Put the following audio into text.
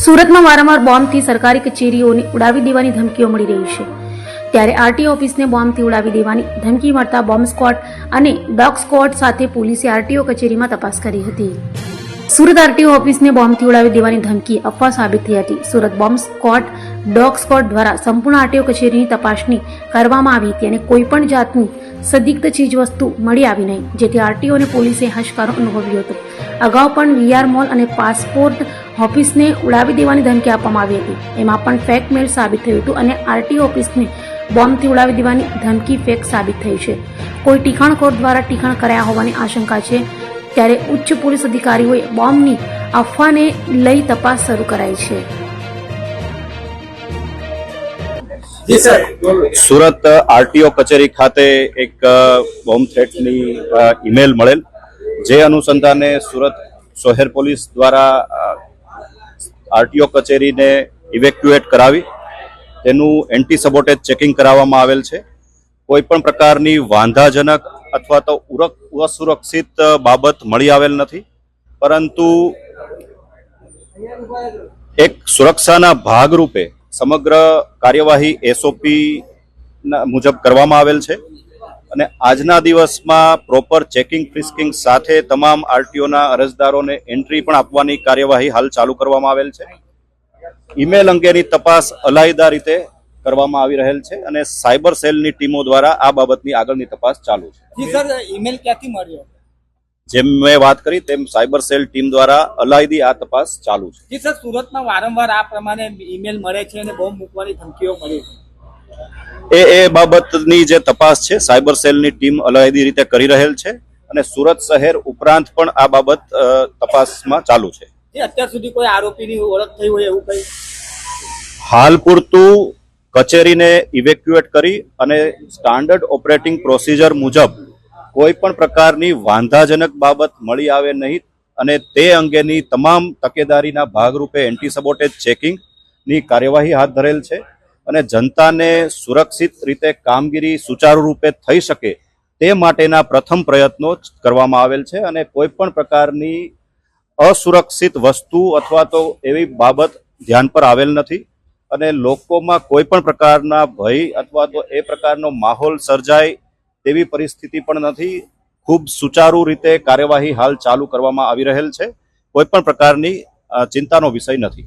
સુરતમાં વારંવાર બોમ્બથી સરકારી કચેરીઓને ઉડાવી દેવાની ધમકીઓ મળી રહી છે. ત્યારે આરટીઓ ઓફિસને બોમ્બથી ઉડાવી દેવાની ધમકી મળતા બોમ્બ સ્ક્વોડ અને ડોગ સ્ક્વોડ સાથે પોલીસે આરટીઓ કચેરીમાં તપાસ કરી હતી. સુરત આરટીઓ ઓફિસને બોમ્બથી ઉડાવી દેવાની ધમકી અફવા સાબિત થઈ હતી. Surat bomb squad dog squad દ્વારા સંપૂર્ણ આરટીઓ કચેરીની તપાસણી કરવામાં આવી હતી અને કોઈપણ જાતની સંદિગ્ધ ચીજવસ્તુ મળી આવી નહીં, જેથી આરટીઓ અને પોલીસે હાશકારો અનુભવ્યો હતો. અગાઉ પણ વીઆર મોલ અને પાસપોર્ટ ઓફિસને ઉડાવી દેવાની ધમકી આપવામાં આવી હતી. એમાં પણ ફેક મેલ સાબિત થયું હતું અને આરટીઓ ઓફિસને બોમ્બથી ઉડાવી દેવાની ધમકી ફેક સાબિત થઈ છે. કોઈ ટીખાણખોર દ્વારા ટીખાણ કરાયા હોવાની આશંકા છે. ત્યારે ઉચ્ચ પોલીસ અધિકારીઓએ બોમ્બની અફવાને લઈ તપાસ શરૂ કરાઈ છે. સુરત આરટીઓ કચેરી ખાતે એક બોમ્બ થ્રેટની ઈમેલ મળેલ, જે અનુસંધાને સુરત શહેર પોલીસ દ્વારા આરટીઓ કચેરીને ઇવેક્યુએટ કરાવી તેનું એન્ટી સબોટેજ ચેકિંગ કરાવવામાં આવેલ છે. કોઈ પણ પ્રકારની વાંધાજનક અથવા તો અસુરક્ષિત બાબત મળી આવેલ નથી, પરંતુ એક સુરક્ષાના ભાગરૂપે સમગ્ર કાર્યવાહી એસઓપી મુજબ કરવામાં આવેલ છે અને આજના દિવસમાં પ્રોપર ચેકિંગ ફ્રિસ્કિંગ સાથે તમામ આરટીઓના અરજદારોને એન્ટ્રી પણ આપવાની કાર્યવાહી હાલ ચાલુ કરવામાં આવેલ છે. ઈમેલ અંગેની તપાસ અલાયદા રીતે કરવામાં આવી રહેલ છે અને સાયબર સેલની ટીમો દ્વારા આ બાબતની આગળની તપાસ ચાલુ છે. ઈમેલ ક્યાંથી મળ્યો? જેમ મેં વાત કરી તેમ સાયબર સેલ ટીમ દ્વારા અલાયદી આ તપાસ ચાલુ છે. જી સર, સુરતમાં વારંવાર આ પ્રમાણે ઈમેલ મળે છે અને બોમ્બ મૂકવાની ધમકીઓ મળે છે. એ બાબતની જે તપાસ છે સાયબર સેલની ટીમ અલાયદી રીતે કરી રહેલ છે અને સુરત શહેર ઉપરાંત પણ આ બાબત તપાસમાં ચાલુ છે. અત્યાર સુધી કોઈ આરોપીની ઓળખ થઈ હોય એવું કઈ? હાલ પૂરતું કચેરીને ઇવેક્યુએટ કરી અને સ્ટાન્ડર્ડ ઓપરેટિંગ પ્રોસિજર મુજબ કોઈ પણ પ્રકારની વાંધાજનક બાબત મળી આવે નહીં અને તે અંગેની તમામ તકેદારીના ભાગરૂપે એન્ટી સબોટેજ ચેકિંગની કાર્યવાહી હાથ ધરેલ છે અને જનતાને સુરક્ષિત રીતે કામગીરી સુચારુ રૂપે થઈ શકે તે માટેના પ્રથમ પ્રયત્નો કરવામાં આવેલ છે અને કોઈ પણ પ્રકારની અસુરક્ષિત વસ્તુ અથવા તો એવી બાબત ધ્યાન પર આવેલ નથી અને લોકોમાં કોઈ પણ પ્રકારના ભય અથવા તો એ પ્રકારનો માહોલ સર્જાય તેવી પરિસ્થિતિ પણ નથી. ખૂબ સુચારુ રીતે કાર્યવાહી હાલ ચાલુ કરવામાં આવી રહેલ છે. કોઈ પણ પ્રકારની ચિંતાનો વિષય નથી.